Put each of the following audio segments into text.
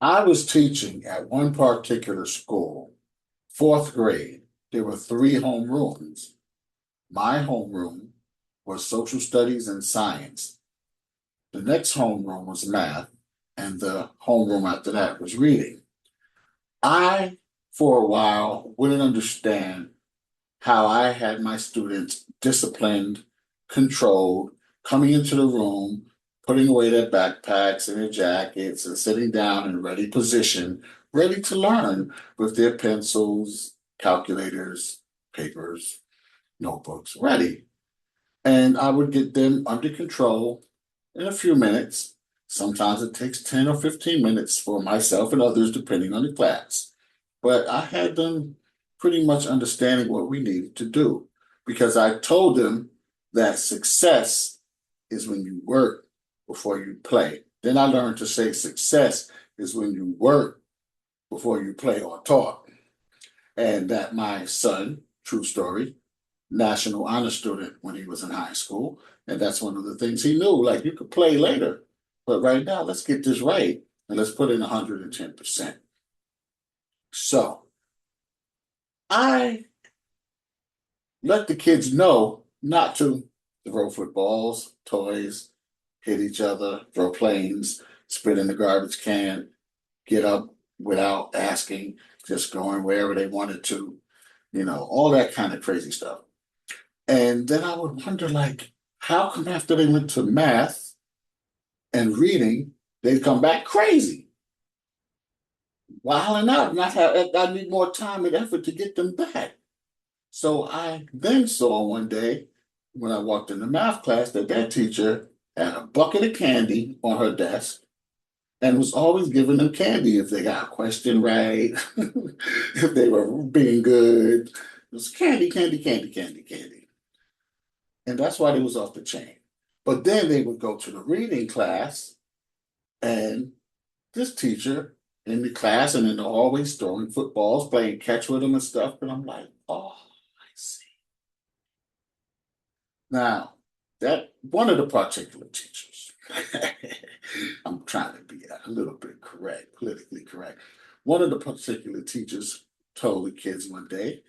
I was teaching at one particular school, fourth grade. There were three homerooms. My homeroom was social studies and science. The next homeroom was math, and the homeroom after that was reading. I, for a while, wouldn't understand how I had my students disciplined, controlled, coming into the room, putting away their backpacks and their jackets and sitting down in ready position, ready to learn with their pencils, calculators, papers, notebooks, ready. And I would get them under control in a few minutes. Sometimes it takes 10 or 15 minutes for myself and others, depending on the class. But I had them pretty much understanding what we needed to do because I told them that success is when you work before you play. Then I learned to say success is when you work before you play or talk. And that my son, true story, national honor student when he was in high school. And that's one of the things he knew, like you could play later, but right now let's get this right and let's put in 110%. So I let the kids know not to throw footballs, toys, hit each other, throw planes, spit in the garbage can, get up without asking, just going wherever they wanted to, all that kind of crazy stuff. And then I would wonder, like, how come after they went to math and reading, they'd come back crazy, wilding out, and I need more time and effort to get them back. So I then saw one day when I walked in the math class that teacher had a bucket of candy on her desk and was always giving them candy if they got a question right, if they were being good. It was candy, candy, candy, candy, candy. And that's why they was off the chain. But then they would go to the reading class, and this teacher in the class and in the hallways throwing footballs, playing catch with them and stuff. And I'm like, oh, I see. Now, that one of the particular teachers, I'm trying to be a little bit correct, politically correct. One of the particular teachers told the kids one day,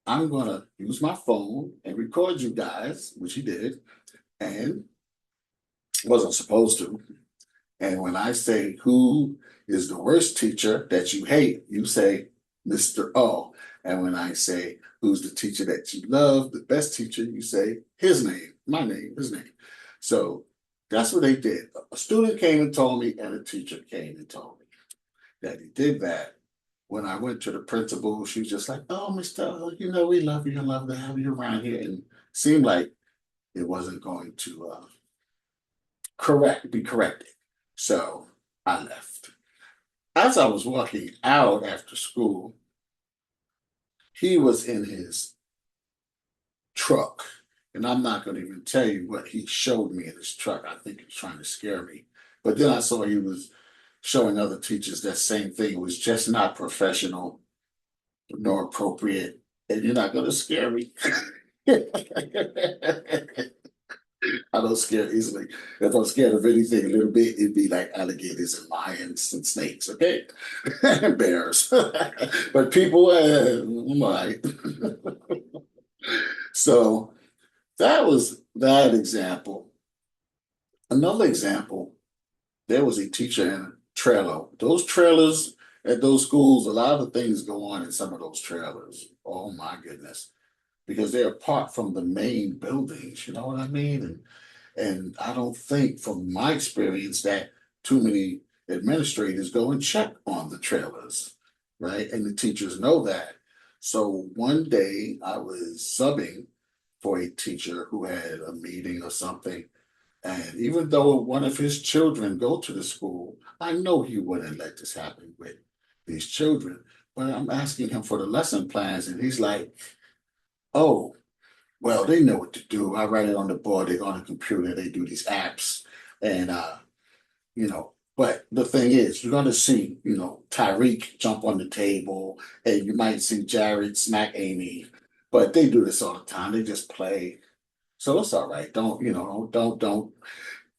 I'm going to use my phone and record you guys, which he did, and wasn't supposed to. And when I say who is the worst teacher that you hate, you say Mr. O. And when I say who's the teacher that you love, the best teacher, you say his name, my name, his name. So that's what they did. A student came and told me, and a teacher came and told me that he did that. When I went to the principal, she was just like, oh, Mr. O, we love you and love to have you around here. And seemed like it wasn't going to be corrected. So I left. As I was walking out after school, he was in his truck. And I'm not going to even tell you what he showed me in his truck. I think he was trying to scare me. But then I saw he was showing other teachers that same thing. It was just not professional nor appropriate. And you're not going to scare me. I don't scare easily. If I'm scared of anything a little bit, it'd be like alligators and lions and snakes, okay? And bears. But people, my. So that was that example. Another example, there was a teacher in a trailer. Those trailers at those schools, a lot of things go on in some of those trailers. Oh my goodness. Because they're apart from the main buildings, you know what I mean? And I don't think, from my experience, that too many administrators go and check on the trailers, right? And the teachers know that. So one day I was subbing for a teacher who had a meeting or something. And even though one of his children go to the school, I know he wouldn't let this happen with these children. But I'm asking him for the lesson plans, and he's like, oh, well, they know what to do. I write it on the board, they go on the computer, they do these apps. And but the thing is, you're gonna see, Tyreek jump on the table, and you might see Jared smack Amy, but they do this all the time. They just play. So it's all right. Don't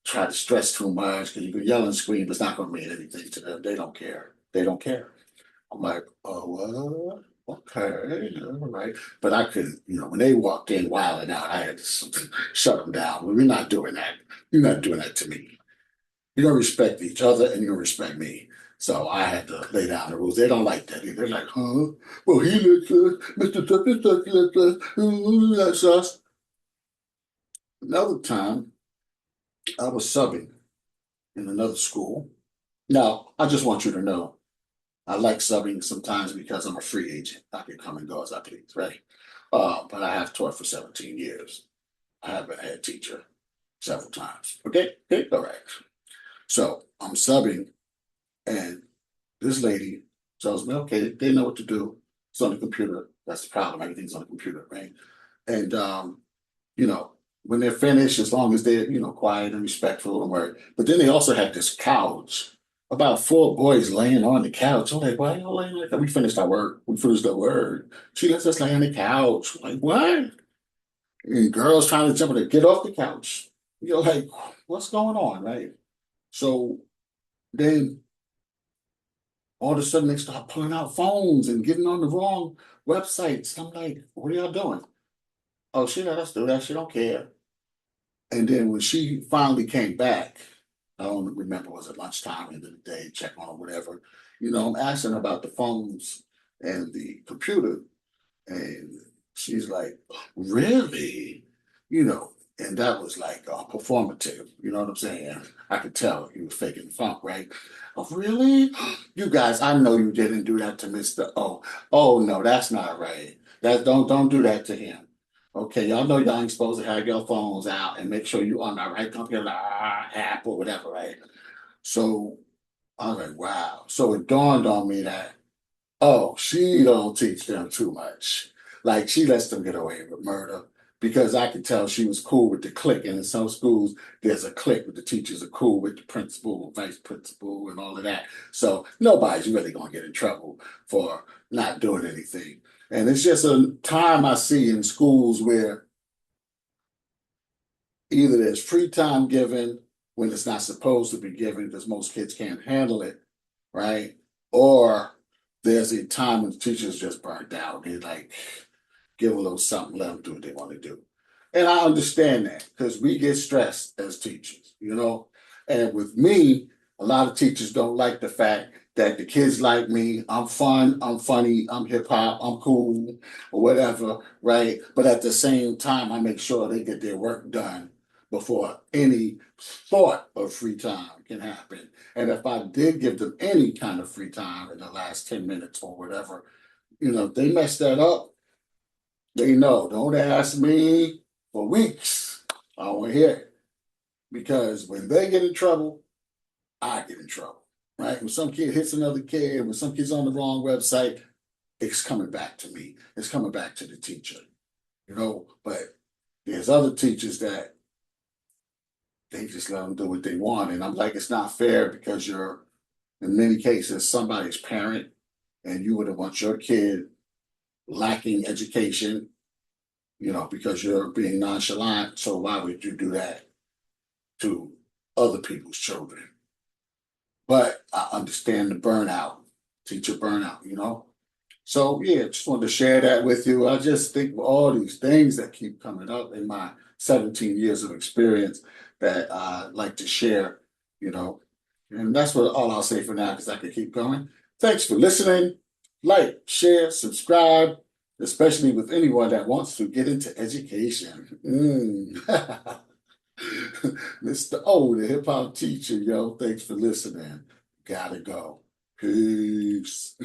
try to stress too much because you can yell and scream, but it's not going to mean anything to them. They don't care. They don't care. I'm like, oh, what? Okay, all right. But I could, when they walked in wilding out, I had to shut them down. We're not doing that. You're not doing that to me. You're gonna respect each other and you're gonna respect me. So I had to lay down the rules. They don't like that. They're like, huh? Well, he looks good. Mr. Tuck looks good. That's us. Another time, I was subbing in another school. Now, I just want you to know, I like subbing sometimes because I'm a free agent. I can come and go as I please, right? But I have taught for 17 years. I have been a head teacher several times. Okay, all right. So I'm subbing, and this lady tells me, okay, they know what to do. It's on the computer. That's the problem. Everything's on the computer, right? And you know, when they're finished, as long as they're, quiet and respectful and work. But then they also had this couch, about 4 boys laying on the couch. I'm like, why y'all laying like that? We finished our work. We finished our work. She lets us lay on the couch. I'm like, what? And girls trying to jump in, get off the couch. You're like, what's going on, right? So then all of a sudden they start pulling out phones and getting on the wrong websites. I'm like, what are y'all doing? Oh, she let us do that. She don't care. And then when she finally came back, I don't remember, was it lunchtime, end of the day, check on or whatever. I'm asking about the phones and the computer. And she's like, really? And that was like performative. You know what I'm saying? I could tell he was faking the funk, right? Oh, really? You guys, I know you didn't do that to Mr. O. Oh no, that's not right. Don't do that to him. Okay, y'all know y'all ain't supposed to have your phones out and make sure you on the right computer app or whatever, right? So I was like, wow. So it dawned on me that, oh, she don't teach them too much. Like she lets them get away with murder because I could tell she was cool with the clique. And in some schools, there's a clique with the teachers are cool with the principal, vice principal, and all of that. So nobody's really gonna get in trouble for not doing anything. And it's just a time I see in schools where either there's free time given when it's not supposed to be given because most kids can't handle it, right? Or there's a time when the teachers just burnt out. They like give a little something, let them do what they want to do. And I understand that because we get stressed as teachers. And with me, a lot of teachers don't like the fact that the kids like me. I'm fun, I'm funny, I'm hip hop, I'm cool, or whatever, right? But at the same time, I make sure they get their work done before any thought of free time can happen. And if I did give them any kind of free time in the last 10 minutes or whatever, if they mess that up, they know. Don't ask me for weeks. I don't want to hear it. Because when they get in trouble, I get in trouble. Right? When some kid hits another kid, when some kid's on the wrong website, it's coming back to me. It's coming back to the teacher. But there's other teachers that they just let them do what they want. And I'm like, it's not fair because you're, in many cases, somebody's parent, and you would want your kid lacking education, because you're being nonchalant. So why would you do that to other people's children? But I understand the burnout, teacher burnout. So yeah, just wanted to share that with you. I just think with all these things that keep coming up in my 17 years of experience that I like to share, you know. And that's all I'll say for now because I could keep going. Thanks for listening. Like, share, subscribe, especially with anyone that wants to get into education. Mr. O, the hip hop teacher, yo. Thanks for listening. Gotta go. Peace.